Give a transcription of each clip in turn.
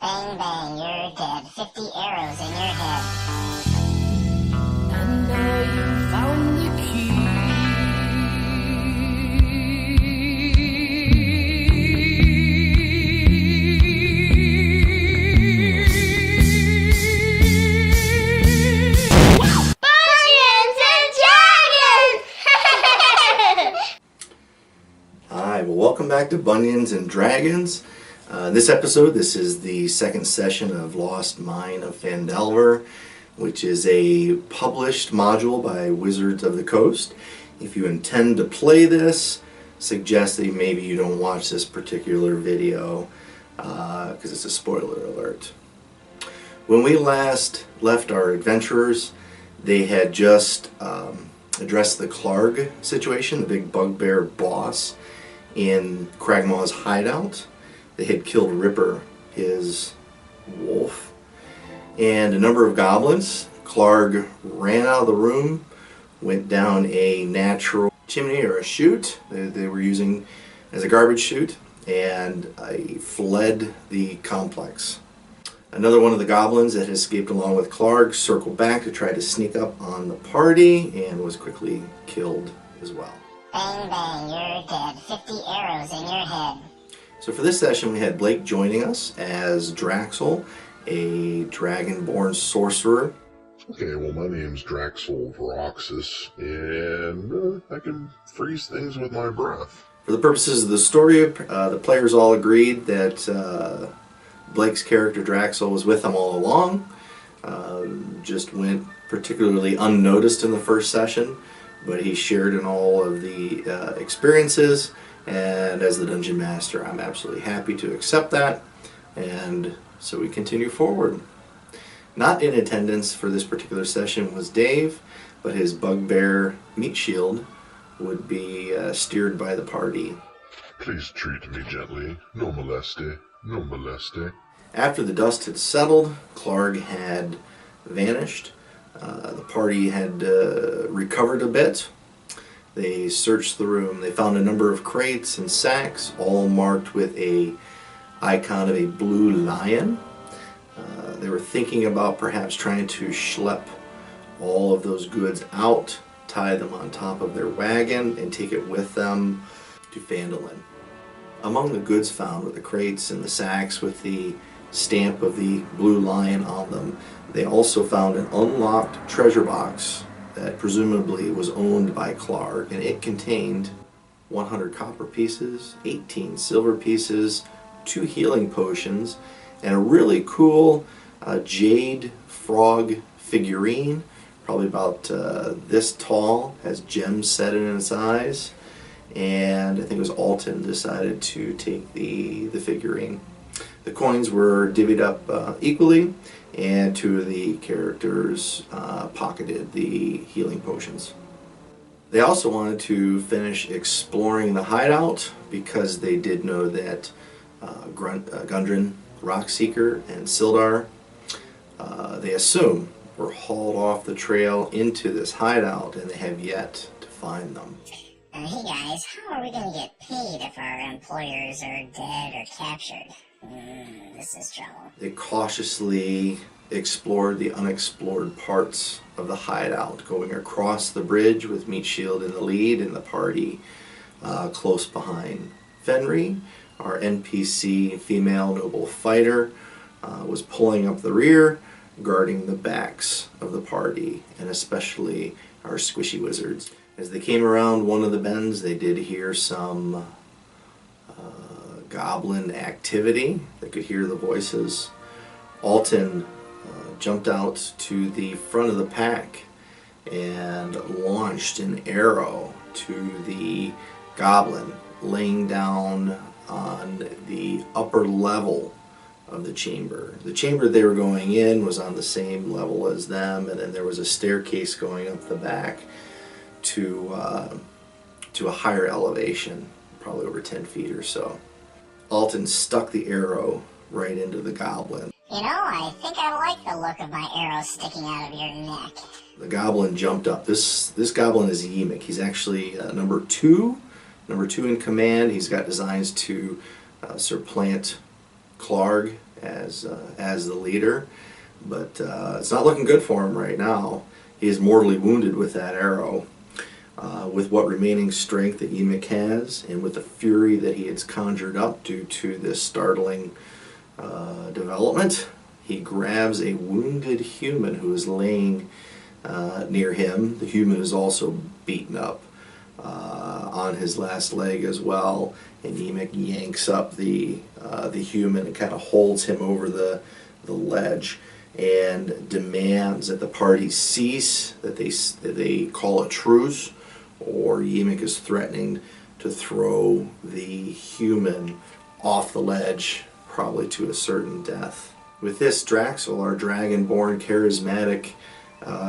Bang, bang, you're dead. 50 arrows in your head. And now you found the key. Bunions and Dragons! Hi, well, welcome back to Bunions and Dragons. This episode, this is the second session of Lost Mine of Phandelver, which is a published module by Wizards of the Coast. If you intend to play this, suggest that maybe you don't watch this particular video because it's a spoiler alert. When we last left our adventurers, they had just addressed the Clarg situation, the big bugbear boss in Cragmaw's hideout. They had killed Ripper, his wolf, and a number of goblins. Clarg ran out of the room, went down a natural chimney or a chute they were using as a garbage chute, and fled the complex. Another one of the goblins that had escaped along with Clarg circled back to try to sneak up on the party and was quickly killed as well. Bang, bang, you're dead. 50 arrows in your head. So for this session we had Blake joining us as Draxel, a dragonborn sorcerer. Okay, well my name's Draxel Roxas, and I can freeze things with my breath. For the purposes of the story, the players all agreed that Blake's character Draxel was with them all along. Just went particularly unnoticed in the first session, but he shared in all of the experiences. And as the Dungeon Master, I'm absolutely happy to accept that, and so we continue forward. Not in attendance for this particular session was Dave, but his bugbear meat shield would be steered by the party. Please treat me gently. No moleste. No moleste. After the dust had settled, Clarg had vanished. The party had recovered a bit. They searched the room. They found a number of crates and sacks, all marked with a icon of a blue lion. They were thinking about perhaps trying to schlep all of those goods out, tie them on top of their wagon, and take it with them to Phandelver. Among the goods found were the crates and the sacks with the stamp of the blue lion on them. They also found an unlocked treasure box that presumably was owned by Clarg, and it contained 100 copper pieces, 18 silver pieces, 2 healing potions, and a really cool jade frog figurine, probably about this tall, has gems set in its eyes, and I think it was Alton decided to take the figurine. The coins were divvied up equally, and 2 of the characters pocketed the healing potions. They also wanted to finish exploring the hideout because they did know that Gundren, Rockseeker, and Sildar, they assume, were hauled off the trail into this hideout, and they have yet to find them. Hey guys, how are we gonna get paid if our employers are dead or captured? This is trouble. They cautiously explored the unexplored parts of the hideout, going across the bridge with Meat Shield in the lead and the party close behind. Fenry, our NPC female noble fighter, was pulling up the rear, guarding the backs of the party, and especially our squishy wizards. As they came around one of the bends, they did hear some goblin activity. They could hear the voices. Alton jumped out to the front of the pack and launched an arrow to the goblin, laying down on the upper level of the chamber. The chamber they were going in was on the same level as them, and then there was a staircase going up the back to a higher elevation, probably over 10 feet or so. Alton stuck the arrow right into the goblin. You know, I think I like the look of my arrow sticking out of your neck. The goblin jumped up. This goblin is Yemik. He's actually number two in command. He's got designs to supplant Clarg as the leader, but it's not looking good for him right now. He is mortally wounded with that arrow. With what remaining strength that Emic has, and with the fury that he has conjured up due to this startling development, he grabs a wounded human who is laying near him. The human is also beaten up on his last leg as well, and Emic yanks up the human and kind of holds him over the ledge and demands that the party cease, that they call a truce, or Emic is threatening to throw the human off the ledge, probably to a certain death. With this, Draxel, our dragonborn charismatic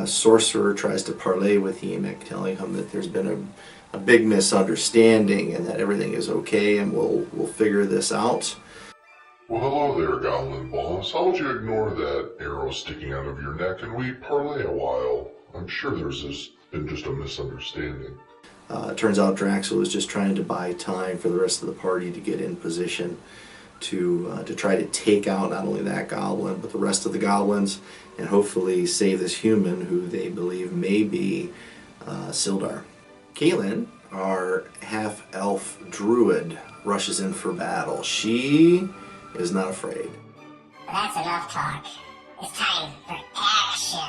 sorcerer, tries to parley with Emic, telling him that there's been a big misunderstanding and that everything is okay and we'll figure this out. Well, hello there, Goblin Boss. How would you ignore that arrow sticking out of your neck and we parley a while? I'm sure there's been just a misunderstanding. It turns out Draxel is just trying to buy time for the rest of the party to get in position to try to take out not only that goblin, but the rest of the goblins, and hopefully save this human who they believe may be Sildar. Kaylin, our half-elf druid, rushes in for battle. She is not afraid. That's enough talk. It's time for action.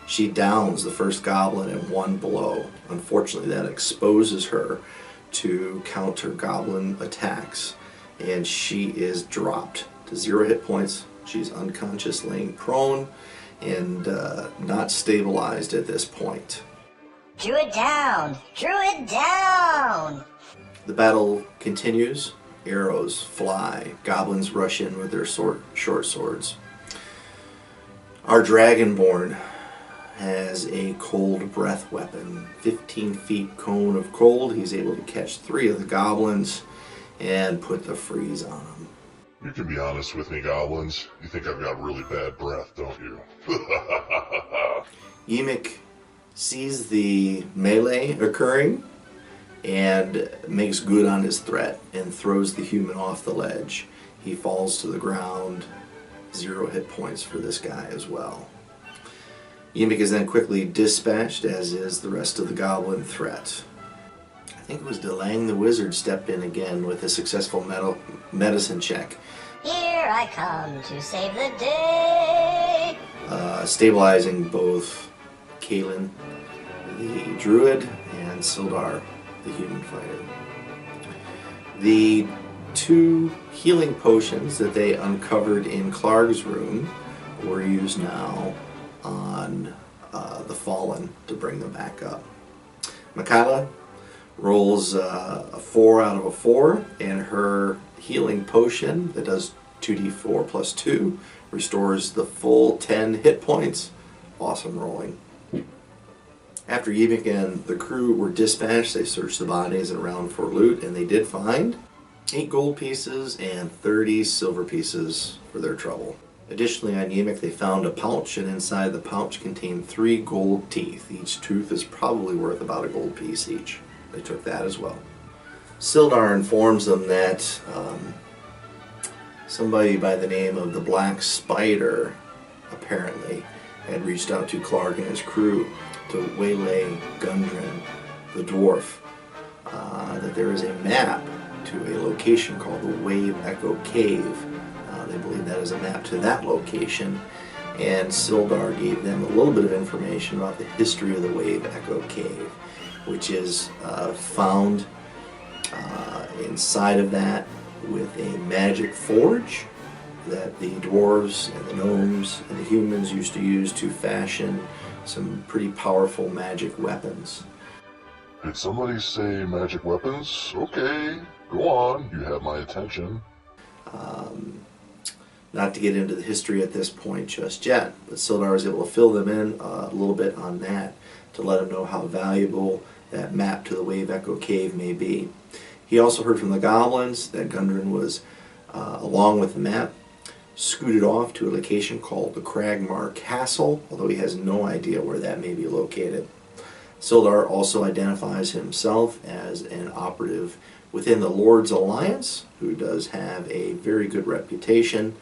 She downs the first goblin in one blow. Unfortunately, that exposes her to counter goblin attacks, and she is dropped to 0 hit points. She's unconscious, laying prone, and not stabilized at this point. Druid down! Druid down! The battle continues. Arrows fly. Goblins rush in with their short swords. Our Dragonborn has a cold breath weapon. 15 feet cone of cold. He's able to catch 3 of the goblins and put the freeze on them. You can be honest with me, Goblins. You think I've got really bad breath, don't you? Emic sees the melee occurring and makes good on his threat and throws the human off the ledge. He falls to the ground. 0 hit points for this guy as well. Emic is then quickly dispatched, as is the rest of the goblin threat. I think it was DeLang the Wizard stepped in again with a successful medicine check. Here I come to save the day! Stabilizing both Kaylin, the druid, and Sildar, the human fighter. The 2 healing potions that they uncovered in Clarg's room were used now on the Fallen to bring them back up. Michaela rolls a 4 out of a 4, and her healing potion that does 2d4 plus 2 restores the full 10 hit points. Awesome rolling. After Emic and the crew were dispatched, they searched the bodies around for loot, and they did find 8 gold pieces and 30 silver pieces for their trouble. Additionally, on Emic, they found a pouch, and inside the pouch contained 3 gold teeth. Each tooth is probably worth about a gold piece each. They took that as well. Sildar informs them that somebody by the name of the Black Spider apparently had reached out to Clarg and his crew to waylay Gundren, the dwarf. That there is a map to a location called the Wave Echo Cave. They believe that is a map to that location, and Sildar gave them a little bit of information about the history of the Wave Echo Cave, which is found inside of that with a magic forge that the dwarves and the gnomes and the humans used to use to fashion some pretty powerful magic weapons. Did somebody say magic weapons? Okay, go on, you have my attention. Not to get into the history at this point just yet, but Sildar is able to fill them in a little bit on that to let them know how valuable that map to the Wave Echo Cave may be. He also heard from the goblins that Gundren was, along with the map, scooted off to a location called the Cragmar Castle, although he has no idea where that may be located. Sildar also identifies himself as an operative within the Lord's Alliance, who does have a very good reputation,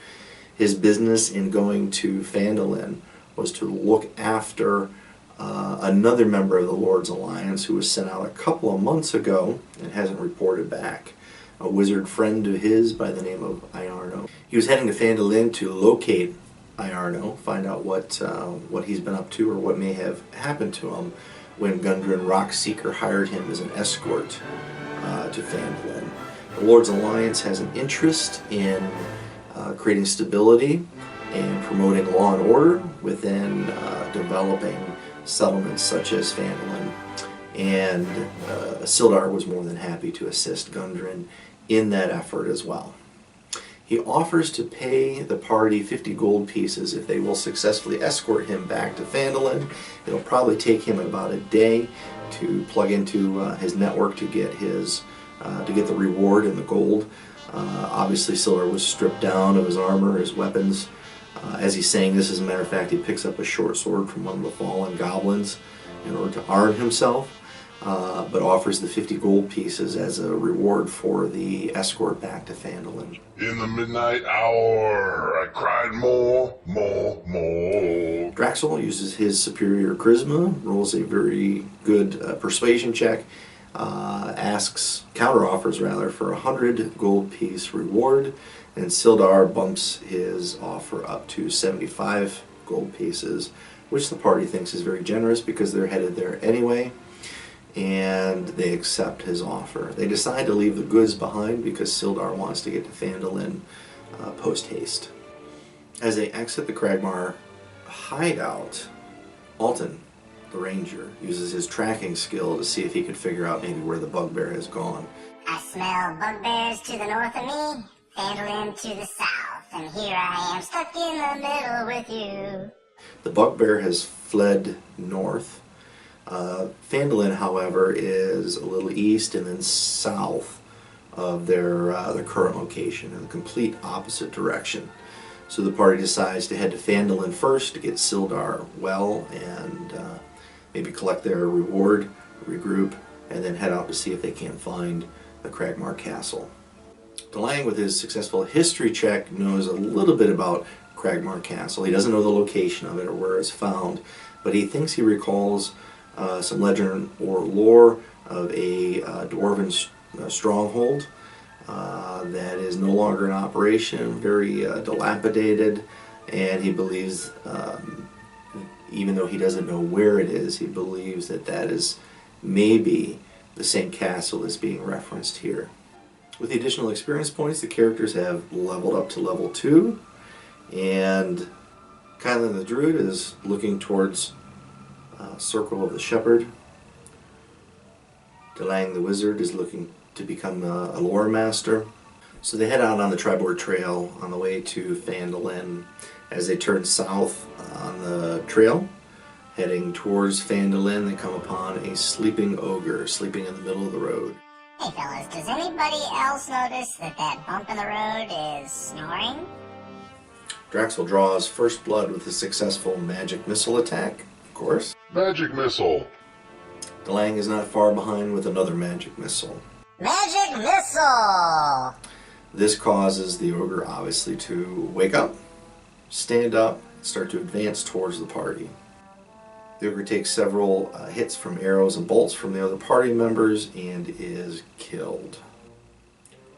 His business in going to Phandelver was to look after another member of the Lord's Alliance who was sent out a couple of months ago and hasn't reported back. A wizard friend of his by the name of Iarno. He was heading to Phandelver to locate Iarno, find out what he's been up to or what may have happened to him, when Gundren Rockseeker hired him as an escort to Phandelver. The Lord's Alliance has an interest in creating stability and promoting law and order within developing settlements such as Phandelver, and Sildar was more than happy to assist Gundren in that effort as well. He offers to pay the party 50 gold pieces if they will successfully escort him back to Phandelver. It'll probably take him about a day to plug into his network to get the reward and the gold. Obviously, Sildar was stripped down of his armor, his weapons. As he's saying this, as a matter of fact, he picks up a short sword from one of the fallen goblins in order to arm himself, but offers the 50 gold pieces as a reward for the escort back to Phandelver. In the midnight hour, I cried more. Draxel uses his superior charisma, rolls a very good persuasion check, counter-offers for 100 gold piece reward, and Sildar bumps his offer up to 75 gold pieces, which the party thinks is very generous because they're headed there anyway, and they accept his offer. They decide to leave the goods behind because Sildar wants to get to Phandelver post-haste. As they exit the Cragmar hideout, Alton, the ranger, uses his tracking skill to see if he can figure out maybe where the bugbear has gone. I smell bugbears to the north of me, Phandelver to the south, and here I am stuck in the middle with you. The bugbear has fled north. Phandelver, however, is a little east and then south of their current location, in the complete opposite direction. So the party decides to head to Phandelver first to get Sildar well and maybe collect their reward, regroup, and then head out to see if they can find the Cragmar Castle. DeLang, with his successful history check, knows a little bit about Cragmar Castle. He doesn't know the location of it or where it's found, but he thinks he recalls some legend or lore of a dwarven stronghold that is no longer in operation, very dilapidated, and he believes, even though he doesn't know where it is, he believes that that is maybe the same castle that's being referenced here. With the additional experience points, the characters have leveled up to level 2, and Kylan the Druid is looking towards Circle of the Shepherd. DeLang the Wizard is looking to become a lore master. So they head out on the Triboard Trail on the way to Phandelver. As they turn south on the trail, heading towards Phandelver, they come upon a sleeping ogre sleeping in the middle of the road. Hey fellas, does anybody else notice that bump in the road is snoring? Draxel draws first blood with a successful magic missile attack, of course. Magic missile. DeLang is not far behind with another magic missile. Magic missile! This causes the ogre obviously to wake up, stand up, and start to advance towards the party. The ogre takes several hits from arrows and bolts from the other party members and is killed.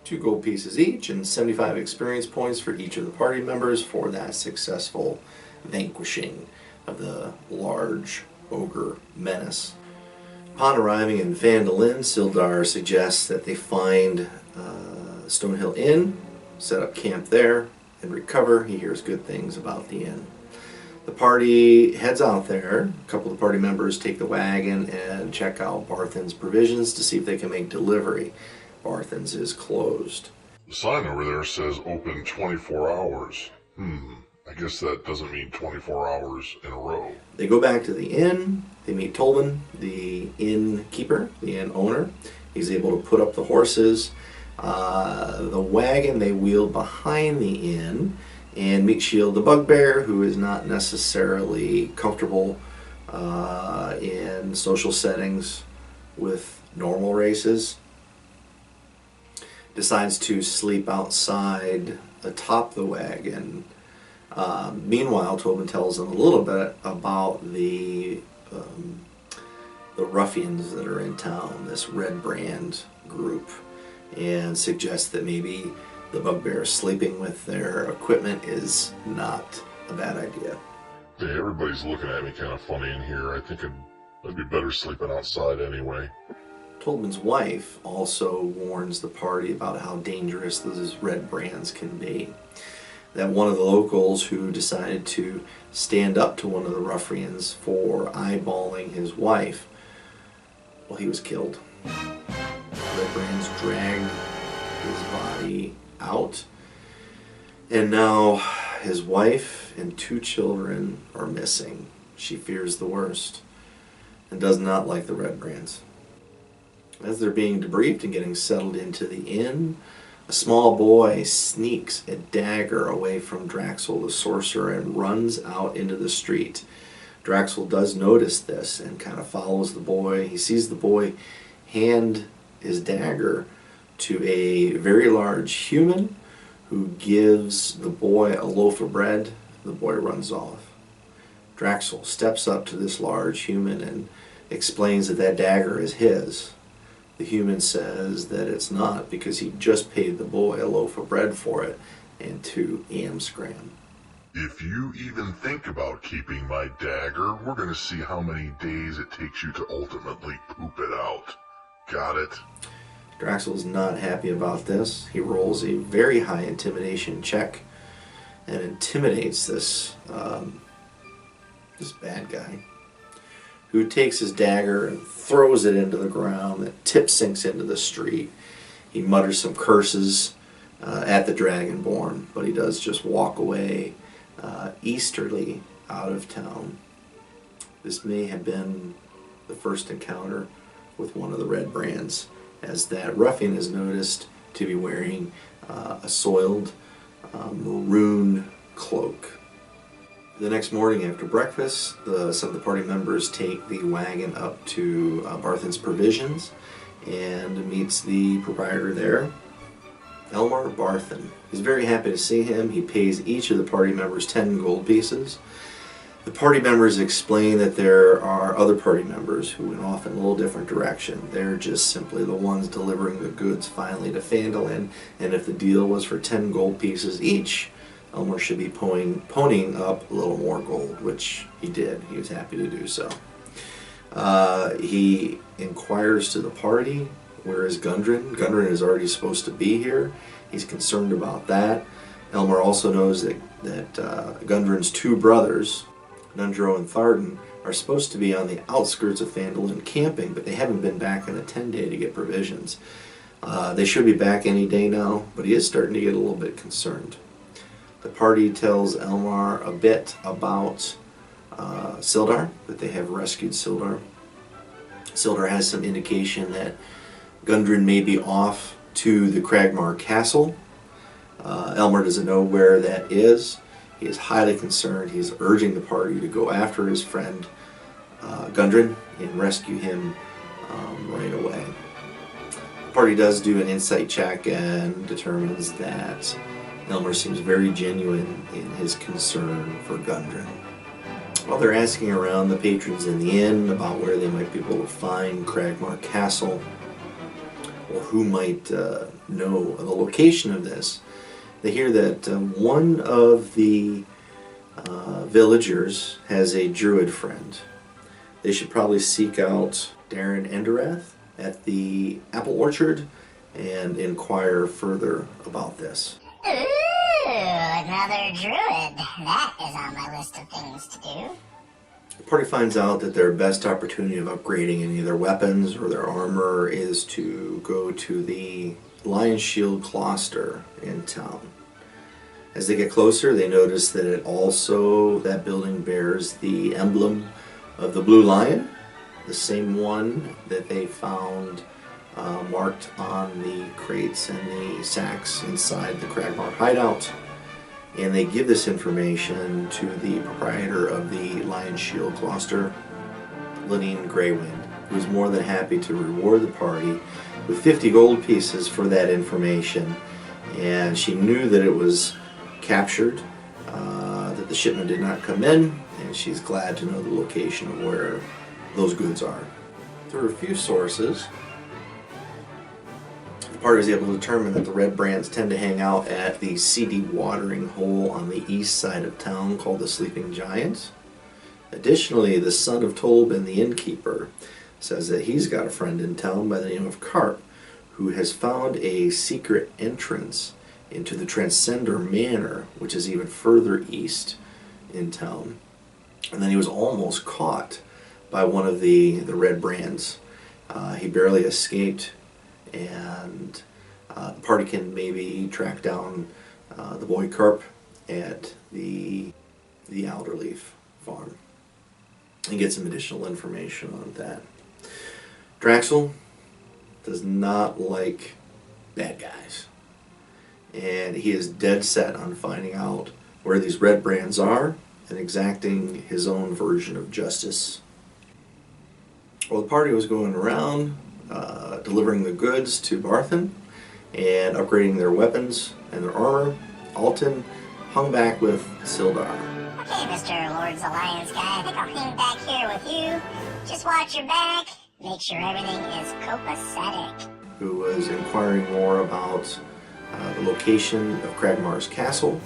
2 gold pieces each and 75 experience points for each of the party members for that successful vanquishing of the large ogre menace. Upon arriving in Phandelver, Sildar suggests that they find Stonehill Inn, set up camp there, and recover. He hears good things about the inn. The party heads out there. A couple of the party members take the wagon and check out Barthen's provisions to see if they can make delivery. Barthen's is closed. The sign over there says open 24 hours. I guess that doesn't mean 24 hours in a row. They go back to the inn. They meet Tolman, the innkeeper, the inn owner. He's able to put up the horses. The wagon they wheel behind the inn and meet Shield the Bugbear, who is not necessarily comfortable in social settings with normal races. Decides to sleep outside atop the wagon Meanwhile, Tobin tells them a little bit about the ruffians that are in town, this Red Brand group, and suggests that maybe the bugbear sleeping with their equipment is not a bad idea. Hey, everybody's looking at me kind of funny in here. I think I'd be better sleeping outside anyway. Tobin's wife also warns the party about how dangerous those Red Brands can be. That one of the locals who decided to stand up to one of the ruffians for eyeballing his wife, well, he was killed. Red Brands dragged his body out, and now his wife and 2 children are missing. She fears the worst and does not like the Red Brands. As they're being debriefed and getting settled into the inn, a small boy sneaks a dagger away from Draxel the sorcerer and runs out into the street. Draxel does notice this and kind of follows the boy. He sees the boy hand his dagger to a very large human who gives the boy a loaf of bread. The boy runs off. Draxel steps up to this large human and explains that that dagger is his. The human says that it's not because he just paid the boy a loaf of bread for it and 2 amscram. If you even think about keeping my dagger, we're going to see how many days it takes you to ultimately poop it out. Got it? Draxel is not happy about this. He rolls a very high intimidation check and intimidates this bad guy, who takes his dagger and throws it into the ground. The tip sinks into the street. He mutters some curses at the Dragonborn, but he does just walk away easterly out of town. This may have been the first encounter with one of the Red Brands, as that ruffian is noticed to be wearing a soiled maroon cloak. The next morning after breakfast, some of the party members take the wagon up to Barthen's Provisions and meets the proprietor there, Elmar Barthen. He's very happy to see him. He pays each of the party members 10 gold pieces. The party members explain that there are other party members who went off in a little different direction. They're just simply the ones delivering the goods finally to Phandelver, and if the deal was for 10 gold pieces each, Elmar should be ponying up a little more gold, which he did. He was happy to do so. He inquires to the party, where is Gundren? Gundren is already supposed to be here. He's concerned about that. Elmar also knows that Gundren's 2 brothers, Nundro and Tharden, are supposed to be on the outskirts of Phandelver camping, but they haven't been back on a 10-day to get provisions. They should be back any day now, but he is starting to get a little bit concerned. The party tells Elmar a bit about Sildar, that they have rescued Sildar. Sildar has some indication that Gundren may be off to the Cragmar Castle. Elmar doesn't know where that is. He is highly concerned. He's urging the party to go after his friend Gundren and rescue him right away. The party does do an insight check and determines that Elmar seems very genuine in his concern for Gundren. While they're asking around the patrons in the inn about where they might be able to find Cragmar Castle, or who might know the location of this, they hear that one of the villagers has a druid friend. They should probably seek out Darren Enderath at the apple orchard and inquire further about this. Ooh, another druid. That is on my list of things to do. The party finds out that their best opportunity of upgrading any of their weapons or their armor is to go to the Lion Shield Cloister in town. As they get closer, they notice that that building bears the emblem of the Blue Lion, the same one that they found marked on the crates and the sacks inside the Cragmar hideout. And they give this information to the proprietor of the Lion Shield Cloister, Linnean Greywind, who is more than happy to reward the party with 50 gold pieces for that information. And she knew that it was captured that the shipment did not come in, and she's glad to know the location of where those goods are. Through a few sources, the party was able to determine that the Red Brands tend to hang out at the seedy watering hole on the east side of town called the Sleeping Giants. Additionally, the son of Tolbin, the innkeeper, says that he's got a friend in town by the name of Carp, who has found a secret entrance into the Transcender Manor, which is even further east in town. And then he was almost caught by one of the Red Brands. He barely escaped, and the party can maybe track down the boy Carp at the Outerleaf farm and get some additional information on that. Draxel does not like bad guys, and he is dead set on finding out where these Red Brands are and exacting his own version of justice. Well, the party was going around delivering the goods to Barthen and upgrading their weapons and their armor. Alton hung back with Sildar. Okay, Mr. Lord's Alliance guy, I think I'll hang back here with you. Just watch your back. Make sure everything is copacetic. Who was inquiring more about the location of Cragmar's castle,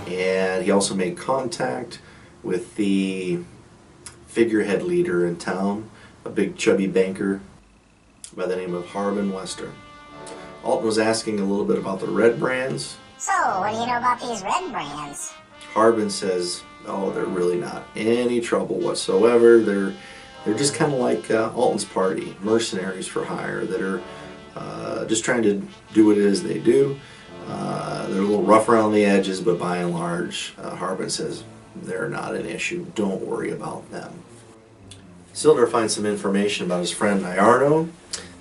and he also made contact with the figurehead leader in town, a big chubby banker by the name of Harbin Wester. Alton was asking a little bit about the Red Brands. So, what do you know about these Red Brands? Harbin says, oh, they're really not any trouble whatsoever. They're just kind of like Alton's party, mercenaries for hire that are just trying to do what it is they do. They're a little rough around the edges, but by and large, Harbin says they're not an issue. Don't worry about them. Sildar finds some information about his friend Iarno,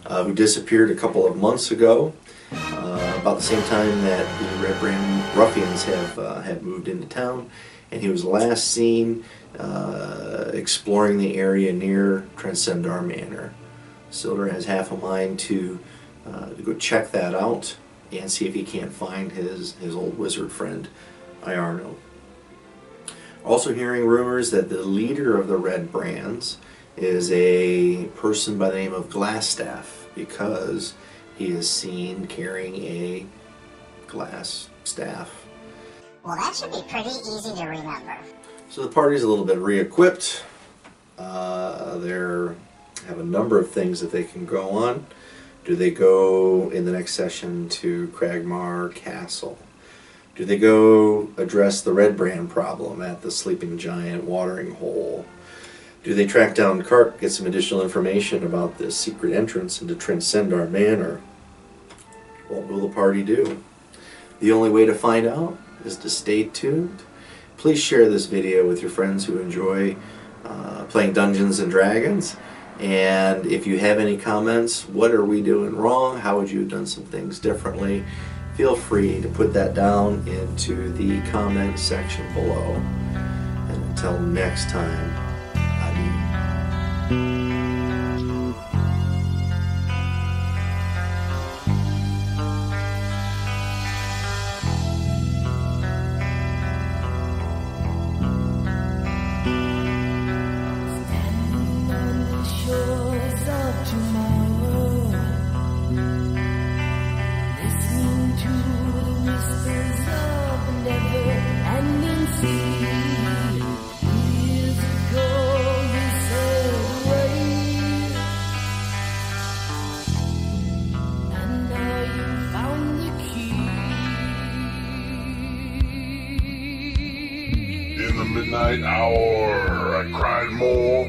who disappeared a couple of months ago, about the same time that the Red Brand ruffians had moved into town, and he was last seen exploring the area near Transcendar Manor. Sildar has half a mind to go check that out and see if he can't find his old wizard friend Iarno. Also hearing rumors that the leader of the Red Brands is a person by the name of Glassstaff, because he is seen carrying a glass staff. Well, that should be pretty easy to remember. So the party's a little bit re-equipped. They have a number of things that they can go on. Do they go in the next session to Cragmar Castle? Do they go address the Red Brand problem at the Sleeping Giant watering hole? Do they track down Carp, get some additional information about this secret entrance into Transcendar Manor? What will the party do? The only way to find out is to stay tuned. Please share this video with your friends who enjoy playing Dungeons and Dragons. And if you have any comments, what are we doing wrong? How would you have done some things differently? Feel free to put that down into the comment section below. And until next time, adieu. Midnight hour, I cried more.